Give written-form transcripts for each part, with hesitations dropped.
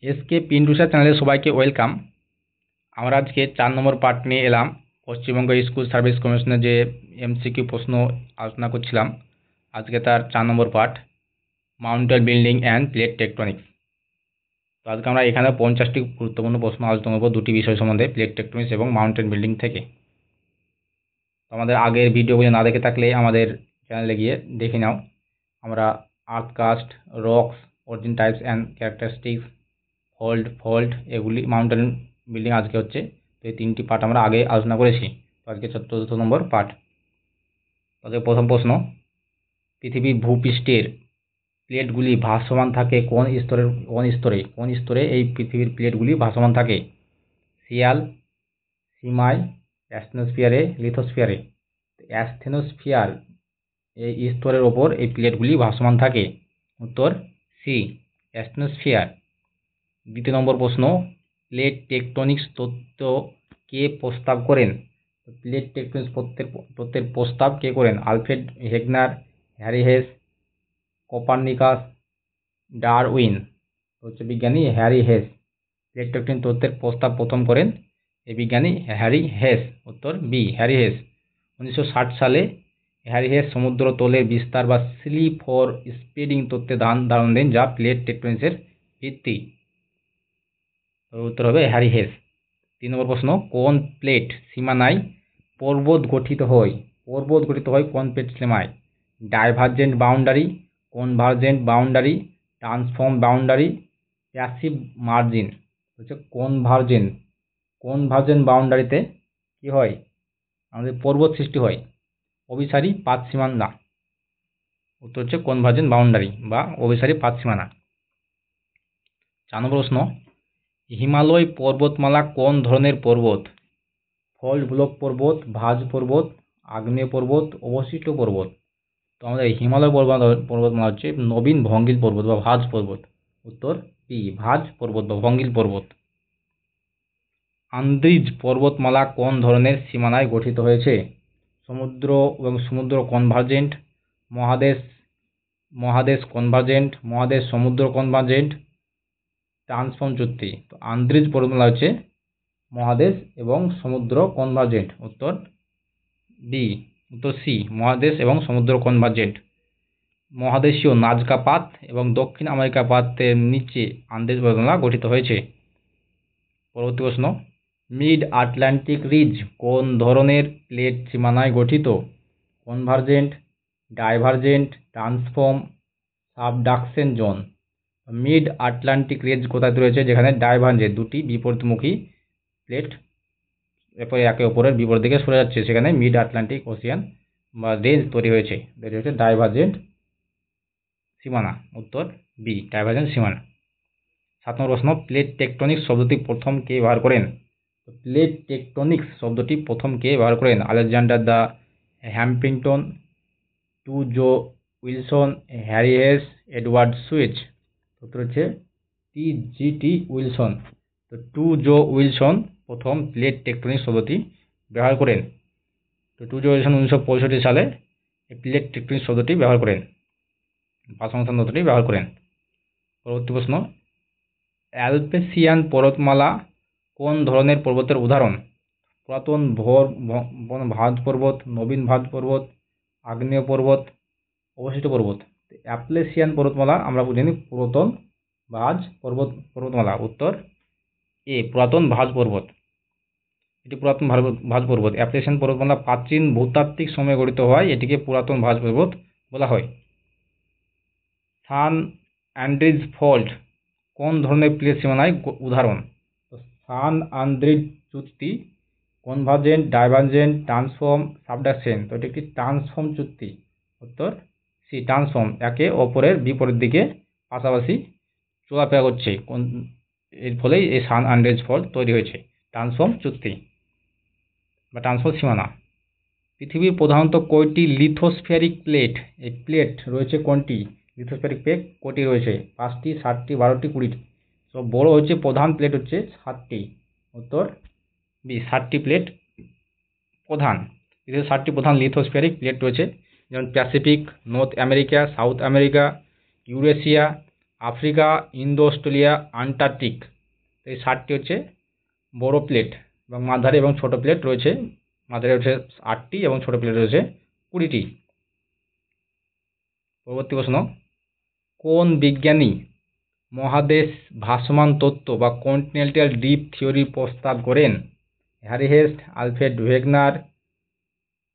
SK পিন্টুসা চ্যানেলে সবাইকে welcome. আমরা আজকে 4 নম্বর পার্ট নিয়ে এলাম। পশ্চিমবঙ্গ স্কুল সার্ভিস কমিশনের যে এমসিকিউ প্রশ্ন আলোচনা করছিলাম, আজকে তার 4 নম্বর part, mountain building and plate tectonics. তো আজকে আমরা এখানে 50টি গুরুত্বপূর্ণ প্রশ্ন আলোচনা করব দুটি বিষয় সম্বন্ধে, প্লেট টেকটনিক্স এবং মাউন্টেন বিল্ডিং থেকে। তো আমাদের আগের ভিডিওগুলো না দেখে থাকলে আমাদের চ্যানেলে গিয়ে দেখে নাও। আমরা earth crust, rocks, origin types and characteristics, fault এগুলি মাউন্টেন বিল্ডিং আজকে হচ্ছে। তো এই 3টি পার্ট আমরা আগে আলোচনা করেছি। তো আজকে 14 নম্বর পার্ট। তাদের প্রথম প্রশ্ন, পৃথিবীর ভূপৃষ্ঠের প্লেটগুলি ভাসমান থাকে কোন স্তরে এই পৃথিবীর প্লেটগুলি ভাসমান থাকে? সিয়াল, সিমাই, অ্যাস্টেনোস্ফিয়ারে, লিথোস্ফিয়ারে? অ্যাস্টেনোস্ফিয়ার এই স্তরের ওপর এই প্লেটগুলি ভাসমান থাকে। উত্তর সি, অ্যাস্টেনোস্ফিয়ার। দ্বিতীয় নম্বর প্রশ্ন, প্লেট টেকটনিক্স তত্ত্ব কে প্রস্তাব করেন? প্লেট টেকটনিক্স তত্ত্বের প্রস্তাব কে করেন? Alfred Wegener, Harry Hess, Copernicus, Darwin? হচ্ছে বিজ্ঞানী হ্যারি হেস। প্লেট টেকটনিক্স তত্ত্বের প্রস্তাব প্রথম করেন এই বিজ্ঞানী হ্যারি হেস। উত্তর বি, হ্যারি হেস। 1960 সালে হ্যারি হেস সমুদ্র তলের বিস্তার বা স্লিপ ফর স্প্রেডিং তত্ত্বে ধারণ দেন, যা প্লেট টেকটনিক্সের ভিত্তি। উত্তর হবে হ্যারি হেস। 3 নম্বর প্রশ্ন, কোন প্লেট সীমানায় পর্বত গঠিত হয়? কোন প্লেট সীমানায়? Divergent boundary, convergent boundary, transform boundary, passive margin? হচ্ছে কনভার্জেন্ট বাউন্ডারিতে কি হয়? আমাদের পর্বত সৃষ্টি হয়, অভিসারী পাত সীমানা। উত্তর হচ্ছে কনভার্জেন্ট বাউন্ডারি বা অভিসারী পাত সীমানা। 4 নম্বর প্রশ্ন, হিমালয় পর্বতমালা কোন ধরনের পর্বত? ফল্ট ব্লক পর্বত, ভাঁজ পর্বত, আগ্নেয় পর্বত, অবশিষ্ট পর্বত? তো আমাদের হিমালয় পর্বতমালা হচ্ছে নবীন ভঙ্গিল পর্বত বা ভাঁজ পর্বত। উত্তর বি, ভাঁজ পর্বত বা ভঙ্গিল পর্বত। আন্দ্রিজ পর্বতমালা কোন ধরনের সীমানায় গঠিত হয়েছে? সমুদ্র এবং সমুদ্র কনভার্জেন্ট, মহাদেশ কনভার্জেন্ট, মহাদেশ সমুদ্র কনভার্জেন্ট, ট্রান্সফর্ম চুক্তি? তো আন্দ্রিজ পর্বতমালা হচ্ছে মহাদেশ এবং সমুদ্র কনভার্জেন্ট। উত্তর বি, উত্তর সি, মহাদেশ এবং সমুদ্র কনভার্জেন্ট। মহাদেশীয় নাজকা পাত এবং দক্ষিণ আমেরিকা পাতের নিচে আন্দ্রিজ পর্বতমালা গঠিত হয়েছে। পরবর্তী প্রশ্ন, মিড আটলান্টিক রিজ কোন ধরনের প্লেট সীমানায় গঠিত? Convergent, divergent, transform, subduction zone? Mid Atlantic ridge কোথায় রয়েছে? যেখানে ডাইভারজেন্ট, দুটি বিপরীতমুখী প্লেট একে অপরের বিপরীত দিকে সরে যাচ্ছে, সেখানে মিড আটলান্টিক ওশিয়ান বা রেঞ্জ তৈরি হয়েছে ডাইভারজেন্ট সীমানা। উত্তর বি, ডাইভারজেন্ট সীমানা। 7 নম্বর প্রশ্ন, প্লেট টেকটনিক্স শব্দটি প্রথম কে ব্যবহার করেন? প্লেট টেকটনিক্স শব্দটি প্রথম কে ব্যবহার করেন? Alexander the Hampington, Tuzo Wilson, Harry Hess, Edward Suess? উত্তর হচ্ছে টি উইলসন। তো টু জো উইলসন প্রথম প্লেট টেকটনিক্স শব্দটি ব্যবহার করেন। তো টু জো উইলসন 1965 সালে প্লেট টেকটনিক্স শব্দটি ব্যবহার করেন, ভাষণ তত্ত্বটি ব্যবহার করেন। পরবর্তী প্রশ্ন, অ্যালপেসিয়ান পর্বতমালা কোন ধরনের পর্বতের উদাহরণ? পুরাতন ভাঁজ পর্বত, নবীন ভাঁজ পর্বত, আগ্নেয় পর্বত, অবশিষ্ট পর্বত? অ্যাপলেসিয়ান পর্বতমালা আমরা বুঝিনি পুরাতন ভাঁজ পর্বতমালা। উত্তর এ, পুরাতন ভাঁজ পর্বত। এটি পুরাতন ভাঁজ পর্বত। অ্যাপলেসিয়ান পর্বতমালা প্রাচীন ভূতাত্ত্বিক সময়ে গঠিত হয়, এটিকে পুরাতন ভাঁজ পর্বত বলা হয়। সান অ্যান্ড্রিজ ফল্ট কোন ধরনের প্লেট সীমানায় উদাহরণ? সান অ্যান্ড্রিজ চুক্তি কনভার্জেন্ট, ডাইভারজেন্ট, ট্রান্সফর্ম, সাবডাকশন? তো এটি একটি ট্রান্সফর্ম চুক্তি। উত্তর সি, ট্রান্সফর্ম, একে অপরের বিপরীত দিকে পাশাপাশি চলাফেরা করছে, এর ফলেই এই সান অ্যান্ড্রিজ ফল্ট তৈরি হয়েছে, ট্রান্সফর্ম চুক্তি বা ট্রান্সফর্ম সীমানা। পৃথিবীর প্রধানত কয়টি লিথোস্ফিয়ারিক প্লেট এই প্লেট রয়েছে? কোনটি লিথোস্ফিয়ারিক প্লেট কয়টি রয়েছে? 5টি, 7টি, 12টি, 20টি? তো বড় হচ্ছে প্রধান প্লেট হচ্ছে 7টি। উত্তর বি, 7টি প্লেট প্রধান। পৃথিবীর 7টি প্রধান লিথোস্ফিয়ারিক প্লেট রয়েছে, যেমন Pacific, north America, south America, Eurasia, Africa, Indo Australia, Antarctic. এই 7টি হচ্ছে বড় প্লেট এবং মাঝারি এবং ছোট প্লেট রয়েছে। মাঝারি রয়েছে 8টি এবং ছোট প্লেট রয়েছে 20টি। পরবর্তী প্রশ্ন, কোন বিজ্ঞানী মহাদেশ ভাসমান তত্ত্ব বা কন্টিনেন্টাল ডিপ থিওরি প্রস্তাব করেন? Harry heist, Alfred Wegener,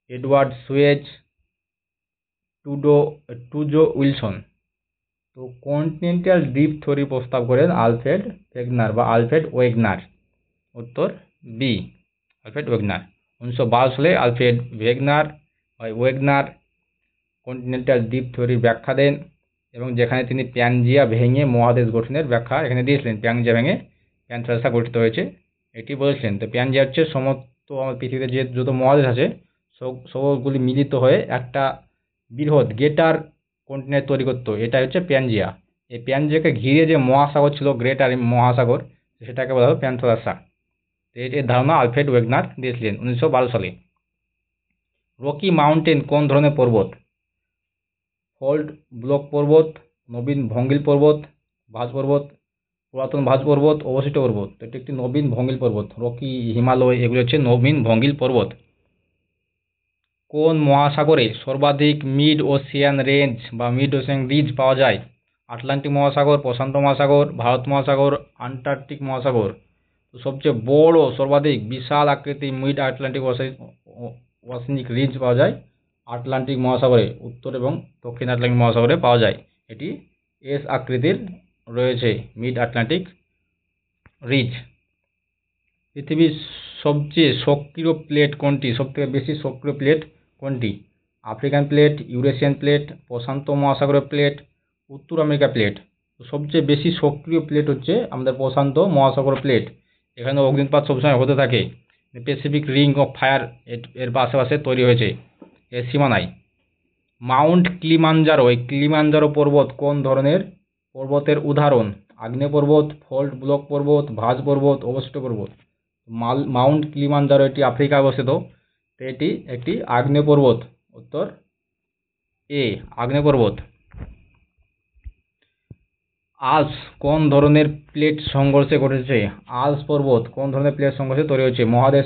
Edward Suez, টুজো উইলসন। তো কন্টিনেন্টাল ডিপ থিওরি প্রস্তাব করেন আলফ্রেড ওয়েগনার। উত্তর বি, আলফ্রেড ওয়েগনার। 1912 সালে আলফ্রেড ওয়েগনার কন্টিনেন্টাল ডিপ থিওরির ব্যাখ্যা দেন এবং যেখানে তিনি প্যানজিয়া ভেঙে মহাদেশ গঠনের ব্যাখ্যা এখানে দিয়েছিলেন। প্যানজিয়া ভেঙে প্যানথেরাসা গঠিত হয়েছে এটি বলেছিলেন। তো প্যানজিয়া হচ্ছে সমস্ত পৃথিবীতে যে যত মহাদেশ আছে সবগুলি মিলিত হয়ে একটা বৃহৎ গ্রেটার কন্টিনেন্ট তৈরি করতো, এটা হচ্ছে প্যানজিয়া। এই প্যানজিয়াকে ঘিরে যে মহাসাগর ছিল, গ্রেটার মহাসাগর, সেটাকে বলা হয় প্যানথেরাসা। এর ধারণা আলফ্রেড ওয়েগনার দিয়েছিলেন 1912 সালে। রকি মাউন্টেন কোন ধরনের পর্বত? ফল্ট ব্লক পর্বত, নবীন ভঙ্গিল পর্বত, ভাঁজ পর্বত, পুরাতন ভাঁজ পর্বত, অবশিষ্ট পর্বত। এটি একটি নবীন ভঙ্গিল পর্বত। রকি, হিমালয় এগুলো হচ্ছে নবীন ভঙ্গিল পর্বত। কোন মহাসাগরে সর্বাধিক মিড ওশিয়ান রেঞ্জ বা মিড ওশিয়ান রিজ পাওয়া যায়? আটলান্টিক মহাসাগর, প্রশান্ত মহাসাগর, ভারত মহাসাগর, আন্টার্কটিক মহাসাগর। সবচেয়ে বড় সর্বাধিক বিশাল আকৃতির মিড আটলান্টিক ওশানিক রিজ পাওয়া যায় আটলান্টিক মহাসাগরে, উত্তর এবং দক্ষিণ আটলান্টিক মহাসাগরে পাওয়া যায়। এটি এস আকৃতির রয়েছে মিড আটলান্টিক রিজ। পৃথিবীর সবচেয়ে সক্রিয় প্লেট কোনটি? সবথেকে বেশি সক্রিয় প্লেট কোনটি? আফ্রিকান প্লেট, ইউরেশিয়ান প্লেট, প্রশান্ত মহাসাগরের প্লেট, উত্তর আমেরিকা প্লেট। সবচেয়ে বেশি সক্রিয় প্লেট হচ্ছে আমাদের প্রশান্ত মহাসাগর প্লেট। এখানে অগ্নুৎপাত সবসময় হতে থাকে। প্যাসিফিক রিং অফ ফায়ার এর পাশে তৈরি হয়েছে, এর সীমানায়। মাউন্ট কিলিমাঞ্জারো, এই কিলিমাঞ্জারো পর্বত কোন ধরনের পর্বতের উদাহরণ? আগ্নেয় পর্বত, ফল্ট ব্লক পর্বত, ভাঁজ পর্বত, অবশিষ্ট পর্বত। মাউন্ট কিলিমাঞ্জারো এটি আফ্রিকায় অবস্থিত। এটি একটি আগ্নেয় পর্বত। উত্তর এ, আগ্নেয় পর্বত। আল্পস কোন ধরনের প্লেট সংঘর্ষে ঘটেছে? আল্পস পর্বত কোন ধরনের প্লেট সংঘর্ষে তৈরি হয়েছে? মহাদেশ,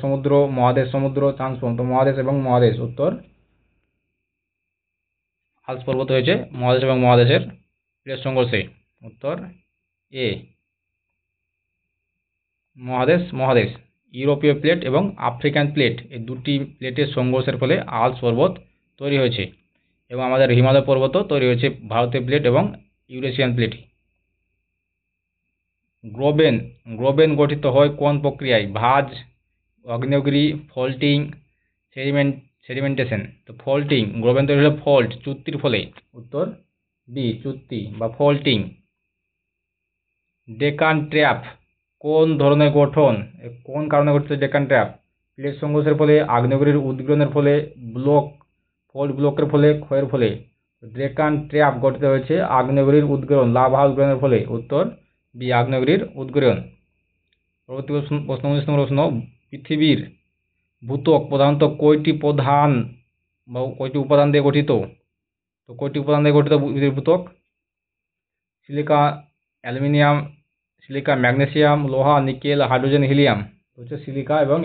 সমুদ্র, মহাদেশ, ট্রান্সফর্ম। তো মহাদেশ এবং মহাদেশ। উত্তর আল্পস পর্বত হয়েছে মহাদেশ এবং মহাদেশের প্লেট সংঘর্ষে। উত্তর এ, মহাদেশ। ইউরোপীয় প্লেট এবং আফ্রিকান প্লেট, এই দুটি প্লেটের সংঘর্ষের ফলে আল্পস পর্বত তৈরি হয়েছে এবং আমাদের হিমালয় পর্বতও তৈরি হয়েছে ভারতীয় প্লেট এবং ইউরেশিয়ান প্লেট। গ্রোবেন গঠিত হয় কোন প্রক্রিয়ায়? ভাঁজ, আগ্নেয়গিরি, ফল্টিং, সেডিমেন্টেশন। তো ফল্টিং, গ্রোবেন তৈরি হলো ফল্ট, চুক্তির ফলে। উত্তর বি, চুক্তি বা ফল্টিং। ডেকান ট্র্যাপ কোন ধরনের গঠন? কোন কারণে ঘটছে ডেকান ট্র্যাপ? প্লেট সংঘর্ষের ফলে, আগ্নেয়গিরির উদ্গীরণের ফলে, ফল্ট ব্লকের ফলে, ক্ষয়ের ফলে। ডেকান ট্র্যাপ গঠিত হয়েছে আগ্নেয়গিরির উদ্গীরণ, লাভা উদ্গীরণের ফলে। উত্তর বি, আগ্নেয়গিরির উদ্গীরণ। পরবর্তী প্রশ্ন 19 নম্বর প্রশ্ন, পৃথিবীর ভূত্বক প্রধানত কয়টি উপাদান দিয়ে গঠিত? তো কয়টি উপাদান দিয়ে গঠিত পৃথিবীর ভূত্বক? সিলিকা, ম্যাগনেসিয়াম, লোহা, নিকেল, হাইড্রোজেন, হিলিয়াম। হচ্ছে সিলিকা এবং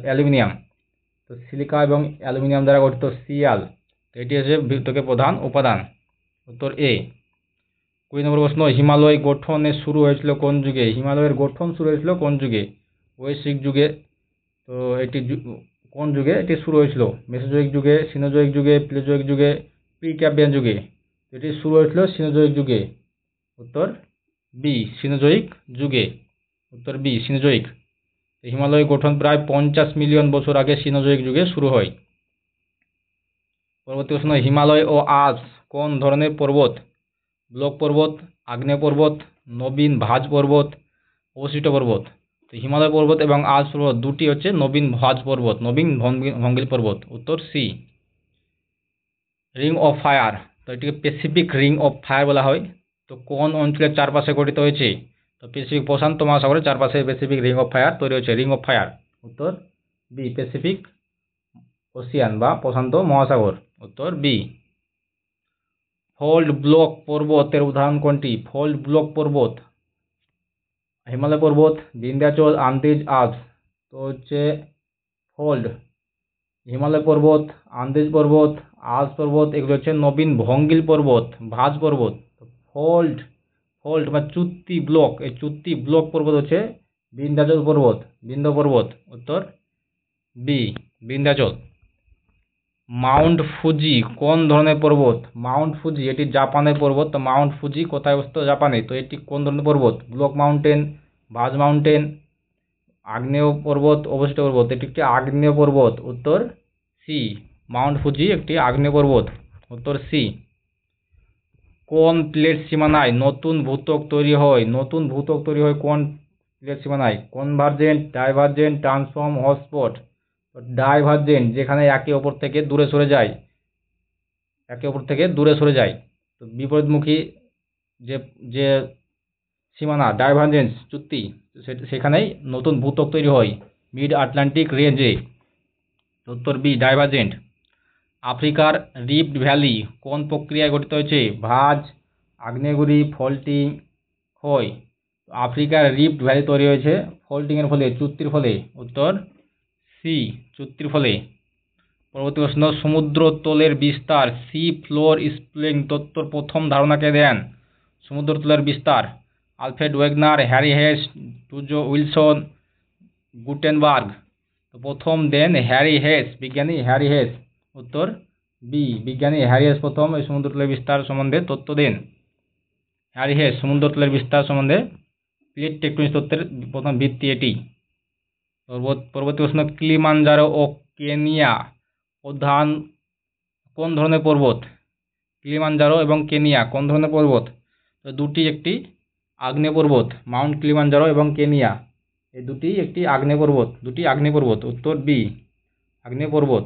অ্যালুমিনিয়াম। তো সিলিকা এবং অ্যালুমিনিয়াম দ্বারা গঠিত সিয়াল। এটি হচ্ছে ভূত্বকের প্রধান উপাদান। উত্তর এ। 20 নম্বর প্রশ্ন, হিমালয় গঠনের শুরু হয়েছিল কোন যুগে? হিমালয়ের গঠন শুরু হয়েছিল কোন যুগে? বৈশ্বিক যুগে। তো এটি কোন যুগে এটি শুরু হয়েছিল? মেসোজোয়িক যুগে, সিনোজোয়িক যুগে, প্লেজোয়িক যুগে, প্রিক্যাম্ব্রিয়ান যুগে। এটি শুরু হয়েছিল সিনোজোয়িক যুগে। উত্তর বি, সিনোজোয়িক যুগে। উত্তর বি, সিনোজোয়িক। হিমালয় গঠন প্রায় 50 মিলিয়ন বছর আগে সিনোজোয়িক যুগে শুরু হয়। পরবর্তী প্রশ্ন, হিমালয় ও আল্পস কোন ধরনের পর্বত? ব্লক পর্বত, আগ্নেয় পর্বত, নবীন ভাঁজ পর্বত, অবশিষ্ট পর্বত। তো হিমালয় পর্বত এবং আল্পস পর্বত দুটি হচ্ছে নবীন ভাঁজ পর্বত, নবীন ভঙ্গিল পর্বত। উত্তর সি। রিং অফ ফায়ার, তো এটিকে প্যাসিফিক রিং অফ ফায়ার বলা হয়। তো কোন অঞ্চলের চারপাশে গঠিত হয়েছে? তো প্যাসিফিক, প্রশান্ত মহাসাগরের চারপাশে প্যাসিফিক রিং অফ ফায়ার তৈরি হয়েছে, রিং অফ ফায়ার। উত্তর বি, প্যাসিফিক ওশিয়ান বা প্রশান্ত মহাসাগর। উত্তর বি। ফোল্ড ব্লক পর্বতের উদাহরণ কোনটি? ফোল্ড ব্লক পর্বত, হিমালয় পর্বত, বিন্ধ্যাচল, আন্দিজ, আল্পস। তো হচ্ছে ফোল্ড, হিমালয় পর্বত, আন্দিজ পর্বত, আল্পস পর্বত, এগুলো হচ্ছে নবীন ভঙ্গিল পর্বত, ভাঁজ পর্বত। ফোল্ড, ফোল্ড বা চুত্তি ব্লক, এই চুত্তি ব্লক পর্বত হচ্ছে বিন্ধ্যাচল পর্বত, বিন্ধ্য পর্বত। উত্তর বি, বিন্ধ্যাচল। মাউন্ট ফুজি কোন ধরনের পর্বত? মাউন্ট ফুজি এটি জাপানের পর্বত। তো মাউন্ট ফুজি কোথায় অবস্থিত? জাপানে। তো এটি কোন ধরনের পর্বত? ব্লক মাউন্টেন, ভাঁজ মাউন্টেন, আগ্নেয় পর্বত, অবশিষ্ট পর্বত। এটি একটি আগ্নেয় পর্বত। উত্তর সি, মাউন্ট ফুজি একটি আগ্নেয় পর্বত। উত্তর সি। কোন প্লেট সীমানায় নতুন ভূত্বক তৈরি হয়? নতুন ভূত্বক তৈরি হয় কোন প্লেট সীমানায়? Convergent, divergent, transform, hotspot. Divergent, যেখানে একে অপর থেকে দূরে সরে যায়, একে অপর থেকে দূরে সরে যায়। তো বিপরীতমুখী যে যে সীমানা, ডাইভার্জেন্স চুক্তি, সেখানেই নতুন ভূত্বক তৈরি হয় মিড আটলান্টিক রেঞ্জে। উত্তর বি, ডাইভার্জেন্ট। আফ্রিকার রিফট ভ্যালি কোন প্রক্রিয়ায় গঠিত হয়েছে? ভাঁজ, আগ্নেয়গিরি, ফল্টিং, ক্ষয়। আফ্রিকার রিফট ভ্যালি তৈরি হয়েছে ফল্টিংয়ের ফলে, চুক্তির ফলে। উত্তর সি, চুক্তির ফলে। পরবর্তী প্রশ্ন, সমুদ্রতলের বিস্তার, সি ফ্লোর স্প্লিং তত্ত্বর প্রথম ধারণাকে দেন? সমুদ্রতলের বিস্তার, আলফ্রেড ওয়েগনার, হ্যারি হেস, টুজো উইলসন, গুটেনবার্গ। তো প্রথম দেন হ্যারি হেস, বিজ্ঞানী হ্যারি হেস। উত্তর বি, বিজ্ঞানী হ্যারি হেস প্রথম এই সমুদ্রতলের বিস্তার সম্বন্ধে তথ্য দেন। হ্যারি হেস সমুদ্রতলের বিস্তার সম্বন্ধে প্লেট টেকটনিক তত্ত্বের প্রথম ভিত্তি এটি। পরবর্তী প্রশ্ন, কিলিমাঞ্জারো ও কেনিয়া প্রধান কোন ধরনের পর্বত? কিলিমাঞ্জারো এবং কেনিয়া কোন ধরনের পর্বত? তো দুটি একটি আগ্নেয় পর্বত, মাউন্ট কিলিমাঞ্জারো এবং কেনিয়া, এই দুটি একটি আগ্নেয় পর্বত, দুটি আগ্নেয় পর্বত। উত্তর বি, আগ্নেয় পর্বত।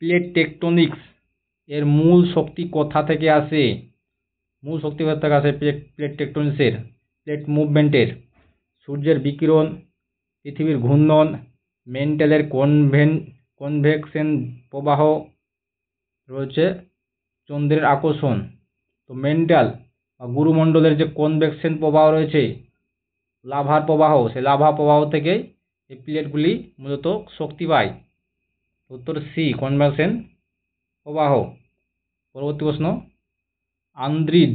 প্লেট টেকটনিক্স এর মূল শক্তি কোথা থেকে আসে? মূল শক্তি কোথা থেকে আসে প্লেট টেকটনিক্সের? প্লেট মুভমেন্টের, সূর্যের বিকিরণ, পৃথিবীর ঘূর্ণন, মেন্টেলের কনভেকশন প্রবাহ, রয়েছে চন্দ্রের আকর্ষণ। তো মেন্টাল বা গুরুমণ্ডলের যে কনভেকশন প্রবাহ রয়েছে, লাভার প্রবাহ, সেই লাভা প্রবাহ থেকেই এই প্লেটগুলি মূলত শক্তি পায়। উত্তর সি, কনভেকশন প্রবাহ। পরবর্তী প্রশ্ন, আন্দ্রিজ,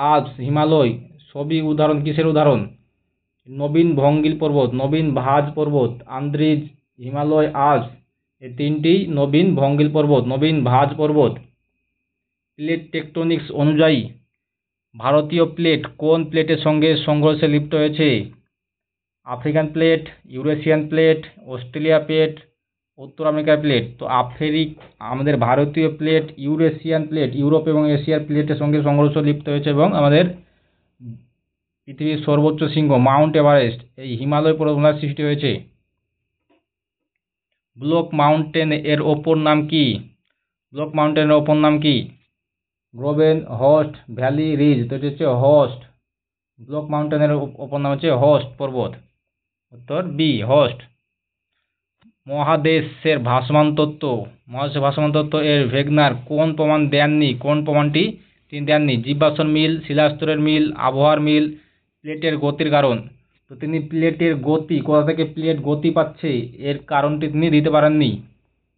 আল্পস, হিমালয় সবই উদাহরণ কিসের উদাহরণ? নবীন ভঙ্গিল পর্বত, নবীন ভাঁজ পর্বত, আন্দ্রিজ, হিমালয়, আল্পস, এই তিনটি নবীন ভঙ্গিল পর্বত, নবীন ভাঁজ পর্বত। প্লেট টেকটনিক্স অনুযায়ী ভারতীয় প্লেট কোন প্লেটের সঙ্গে সংঘর্ষে লিপ্ত হয়েছে? African plate, Eurasian plate, Australia plate, উত্তর আমেরিকার প্লেট। তো আমাদের ভারতীয় প্লেট ইউরেশিয়ান প্লেট, ইউরোপ এবং এশিয়ার প্লেটের সঙ্গে সংঘর্ষ লিপ্ত হয়েছে এবং আমাদের পৃথিবীর সর্বোচ্চ শৃঙ্গ মাউন্ট এভারেস্ট এই হিমালয় পর্বতমালার সৃষ্টি হয়েছে। ব্লক মাউন্টেন এর অপর নাম কি? ব্লক মাউন্টেনের অপর নাম কি? গ্রোভেন, হোস্ট, ভ্যালি, রিজ। তো এটি হচ্ছে হোস্ট। ব্লক মাউন্টেনের অপর নাম হচ্ছে হোস্ট পর্বত। উত্তর বি, হোস্ট। মহাদেশের ভাসমান তত্ত্ব, মহাদেশের ভাসমান তত্ত্ব এর ভেগনার কোন প্রমাণ দেননি? কোন প্রমাণটি তিনি দেননি? জীবাশ্ম মিল, শিলাস্তরের মিল, আবহাওয়ার মিল, প্লেটের গতির কারণ। তো তিনি প্লেটের গতি, কোথা থেকে প্লেট গতি পাচ্ছে এর কারণটি তিনি দিতে পারেননি।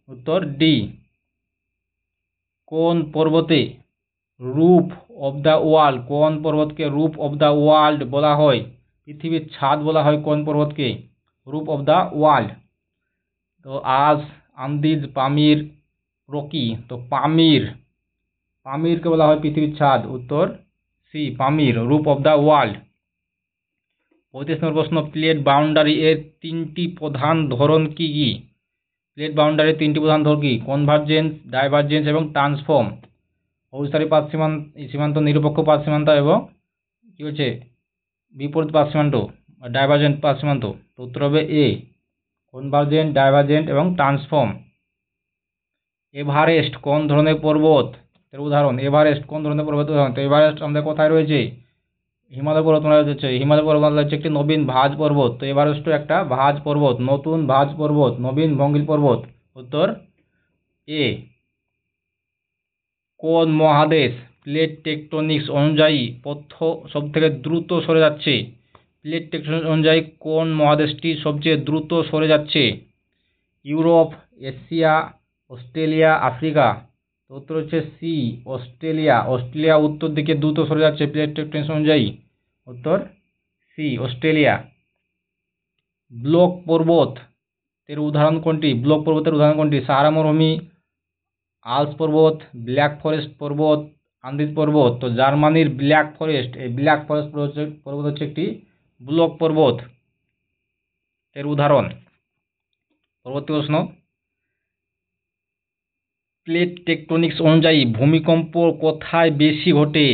উত্তর ডি। কোন পর্বতে রুফ অব দ্য ওয়ার্ল্ড, কোন পর্বতকে রুফ অব দ্য ওয়ার্ল্ড বলা হয়? পৃথিবীর ছাদ বলা হয় কোন পর্বতকে? Roof of the world. তো আল্পস, আন্দিজ, পামির, রকি। তো পামিরকে বলা হয় পৃথিবীর ছাদ। উত্তর C, Pamir, roof of the world. 35 নম্বর প্রশ্ন, প্লেট বাউন্ডারি এর তিনটি প্রধান ধরন কি কি? প্লেট বাউন্ডারির তিনটি প্রধান ধরন কি? কনভার্জেন্স, ডাইভার্জেন্স এবং ট্রান্সফর্ম। অভিসারী পাত সীমান্ত, নিরপেক্ষ পাত সীমান্ত এবং কি হচ্ছে বিপরীত পাত সীমান্ত, ডাইভার্জেন্ট পাত সীমান্ত। তো উত্তর হবে এ, কনভার্জেন্ট, ডাইভার্জেন্ট এবং ট্রান্সফর্ম। এভারেস্ট কোন ধরনের পর্বত এর উদাহরণ? এভারেস্ট কোন ধরনের পর্বতের উদাহরণ? তো এভারেস্ট আমাদের কোথায় রয়েছে? হিমালয় পর্বতমালা রয়েছে। হিমালয় পর্বতমালা হচ্ছে একটি নবীন ভাঁজ পর্বত। তো এভারেস্টও একটা ভাঁজ পর্বত, নতুন ভাঁজ পর্বত, নবীন ভঙ্গিল পর্বত। উত্তর এ। কোন মহাদেশ প্লেট টেকটনিক্স অনুযায়ী সব থেকে দ্রুত সরে যাচ্ছে? প্লেট টেকটনিক্স অনুযায়ী কোন মহাদেশটি সবচেয়ে দ্রুত সরে যাচ্ছে? Europe, Asia, Australia, Africa? তো উত্তর হচ্ছে সি, অস্ট্রেলিয়া। অস্ট্রেলিয়া উত্তর দিকে দ্রুত সরে যাচ্ছে প্লেট টেকটনিক্স অনুযায়ী। উত্তর সি, অস্ট্রেলিয়া। ব্লক পর্বত এর উদাহরণ কোনটি? ব্লক পর্বতের উদাহরণ কোনটি? সাহারা মরুভূমি, আল্পস পর্বত, ব্ল্যাক ফরেস্ট পর্বত, আন্দিজ পর্বত? তো জার্মানির ব্ল্যাক ফরেস্ট, এই ব্ল্যাক ফরেস্ট পর্বত হচ্ছে একটি ব্লক পর্বত এর উদাহরণ। পরবর্তী প্রশ্ন, প্লেট টেকটনিক্স অনুযায়ী ভূমিকম্প কোথায় বেশি ঘটে?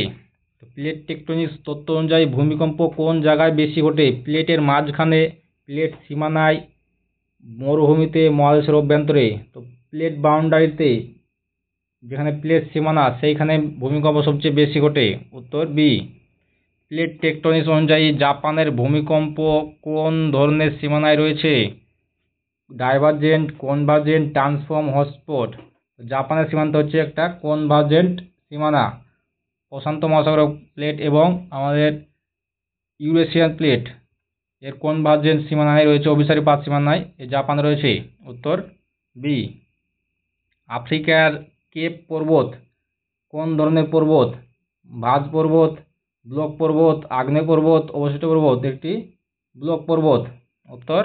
প্লেট টেকটনিক্স তত্ত্ব অনুযায়ী ভূমিকম্প কোন জায়গায় বেশি ঘটে? প্লেটের মাঝখানে, প্লেট সীমানায়, মরুভূমিতে, মহাদেশের অভ্যন্তরে? তো প্লেট বাউন্ডারিতে, যেখানে প্লেট সীমানা সেইখানে ভূমিকম্প সবচেয়ে বেশি ঘটে। উত্তর বি। প্লেট টেকটনিক্স অনুযায়ী জাপানের ভূমিকম্প কোন ধরনের সীমানায় রয়েছে? Divergent, convergent, transform, hotspot? জাপানের সীমান্ত হচ্ছে একটা কনভার্জেন্ট সীমানা। প্রশান্ত মহাসাগর প্লেট এবং আমাদের ইউরেশিয়ান প্লেট এর কনভার্জেন্ট সীমানায় রয়েছে, অভিসারী পাত সীমানায় জাপান রয়েছে। উত্তর বি। আফ্রিকার কেপ পর্বত কোন ধরনের পর্বত? ভাঁজ পর্বত, ব্লক পর্বত, আগ্নেয় পর্বত, অবশিষ্ট পর্বত? একটি ব্লক পর্বত। উত্তর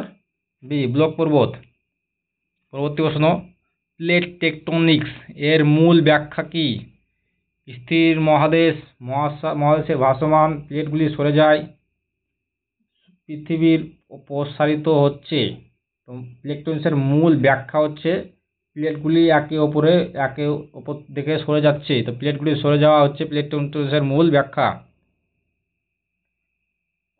বি, ব্লক পর্বত। পরবর্তী প্রশ্ন, প্লেট টেকটনিক্স এর মূল ব্যাখ্যা কি? স্থির মহাদেশ, মহাদেশের ভাসমান প্লেটগুলি সরে যায়, পৃথিবীর প্রসারিত হচ্ছে। তো প্লেট টেকটনিক্সের মূল ব্যাখ্যা হচ্ছে প্লেটগুলি একে অপর দিকে সরে যাচ্ছে। তো প্লেটগুলি সরে যাওয়া হচ্ছে প্লেট টেকটনিক্সের মূল ব্যাখ্যা।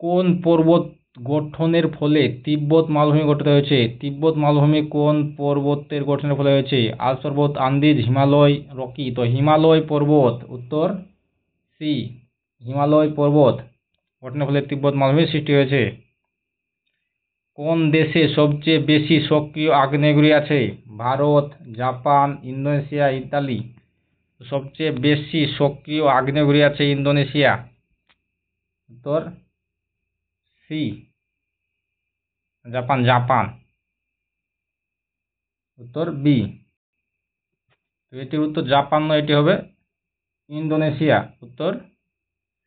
কোন পর্বত গঠনের ফলে তিব্বত মালভূমি গঠিত হয়েছে? তিব্বত মালভূমি কোন পর্বতের গঠনের ফলে হয়েছে? আল্পস পর্বত, আন্দিজ, হিমালয়, রকি? তো হিমালয় পর্বত। উত্তর সি, হিমালয় পর্বত গঠনের ফলে তিব্বত মালভূমির সৃষ্টি হয়েছে। কোন দেশে সবচেয়ে বেশি সক্রিয় আগ্নেয়গিরি আছে? Bharat, Japan, Indonesia, Italy? সবচেয়ে বেশি সক্রিয় আগ্নেয়গিরি আছে ইন্দোনেশিয়া। উত্তর সি, জাপান। উত্তর বি। তো এটির উত্তর জাপান নয়, এটি হবে ইন্দোনেশিয়া। উত্তর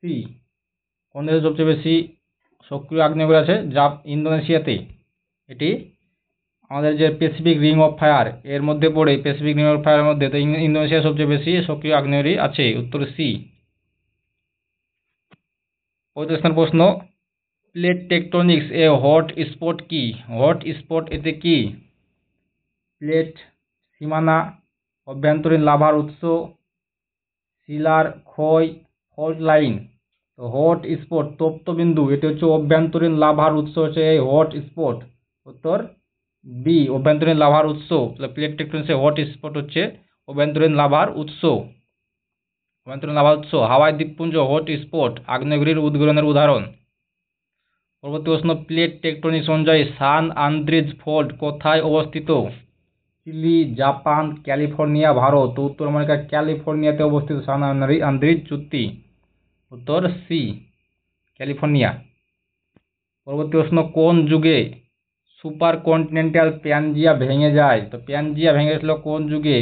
সি। কোন দেশে সবচেয়ে বেশি সক্রিয় আগ্নেয়গিরি আছে? ইন্দোনেশিয়াতে। এটি আমাদের যে প্যাসিফিক রিং অফ ফায়ার এর মধ্যে পড়ে, প্যাসিফিক রিং অফ ফায়ারের মধ্যে। তো ইন্দোনেশিয়া সবচেয়ে বেশি সক্রিয় আগ্নেয়গিরি আছে। উত্তর সি। 35 প্রশ্ন, প্লেট টেকটনিক্স এ হট স্পট কি? হট স্পট এতে কি? প্লেট সীমানা, অভ্যন্তরীণ লাভার উৎস, শিলার ক্ষয়, ফল্ট লাইন? তো হট স্পট, তপ্তবিন্দু, এটি হচ্ছে অভ্যন্তরীণ লাভার উৎস, হচ্ছে এই হট স্পট। উত্তর বি, অভ্যন্তরীণ লাভার উৎস। প্লেট টেকটনিক্সে হট স্পট হচ্ছে অভ্যন্তরীণ লাভার উৎস। অভ্যন্তরীণ লাভার উৎস হাওয়াই দ্বীপপুঞ্জ হট স্পট, আগ্নেয়গিরির উদ্গীরণের উদাহরণ। পরবর্তী প্রশ্ন, প্লেট টেকটনিক্স অনুযায়ী সান আন্দ্রেজ ফল্ট কোথায় অবস্থিত? Chile, Japan, California, Bharat? উত্তর আমেরিকার ক্যালিফোর্নিয়াতে অবস্থিত সান আন্দ্রেজ চুক্তি। উত্তর সি, ক্যালিফোর্নিয়া। পরবর্তী প্রশ্ন, কোন যুগে সুপার কন্টিনেন্টাল প্যানজিয়া ভেঙে যায়? তো প্যানজিয়া ভেঙে গেছিল কোন যুগে?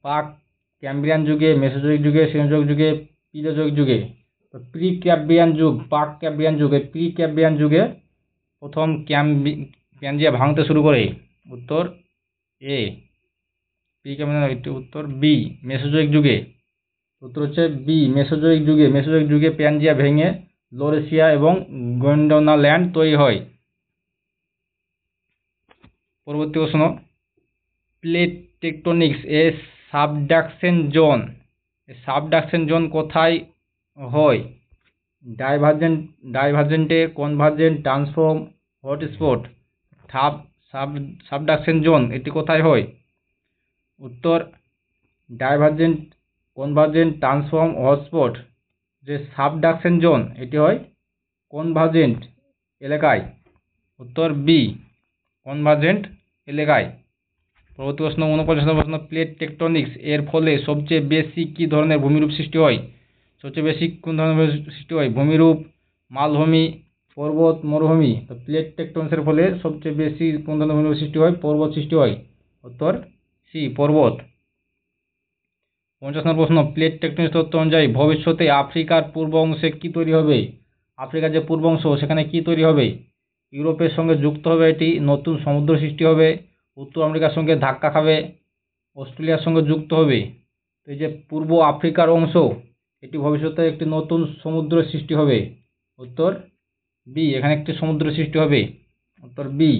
পাক ক্যাম্ব্রিয়ান যুগে, মেসোজোইক যুগে, সিনোজোইক যুগে, পিলোজোইক যুগে? তো প্রি ক্যাম্ব্রিয়ান যুগ, পাক ক্যাম্ব্রিয়ান যুগে, প্রি ক্যাম্ব্রিয়ান যুগে প্রথম প্যানজিয়া ভাঙতে শুরু করে। উত্তর এ, প্রি ক্যাম্ব্রিয়ান। এটি উত্তর বি, মেসোজোইক যুগে। উত্তর হচ্ছে বি, মেসোজোইক যুগে। মেসোজোইক যুগে প্যানজিয়া ভেঙে লোরেশিয়া এবং গন্ডোনা ল্যান্ড তৈরি হয়। পরবর্তী প্রশ্ন, প্লেট টেকটনিক্স এ সাবডাকশন জোন কোথায় হয়? ডাইভারজেন্টে, convergent, transform, hotspot? Subduction zone এটি কোথায় হয়? উত্তর ডাইভারজেন্ট, কনভার্জেন্ট, ট্রান্সফর্ম, হটস্পট? যে সাবডাকশন জোন এটি হয় কনভার্জেন্ট এলাকায়। উত্তর বি, কনভার্জেন্ট এলাকায়। পরবর্তী প্রশ্ন, 49 প্রশ্ন, প্লেট টেকটনিক্স এর ফলে সবচেয়ে বেশি কি ধরনের ভূমিরূপ সৃষ্টি হয়? সবচেয়ে বেশি কোন ধরনের সৃষ্টি হয়? ভূমিরূপ, মালভূমি, পর্বত, মরুভূমি। তো প্লেট টেকটনিক্সের ফলে সবচেয়ে বেশি কোন ধরনের ভূমিরূপ সৃষ্টি হয়? পর্বত সৃষ্টি হয়। উত্তর সি, পর্বত। 50 নম্বর প্রশ্ন, প্লেট টেকটনিক্স তত্ত্ব অনুযায়ী ভবিষ্যতে আফ্রিকার পূর্ব অংশে কি তৈরি হবে? আফ্রিকার যে পূর্ব অংশ সেখানে কি তৈরি হবে? ইউরোপের সঙ্গে যুক্ত হবে এটি, নতুন সমুদ্র সৃষ্টি হবে, উত্তর আমেরিকার সঙ্গে ধাক্কা খাবে, অস্ট্রেলিয়ার সঙ্গে যুক্ত হবে। তো এই যে পূর্ব আফ্রিকার অংশ, এটি ভবিষ্যতে একটি নতুন সমুদ্র সৃষ্টি হবে। উত্তর বি, এখানে একটি সমুদ্র সৃষ্টি হবে। উত্তর বি।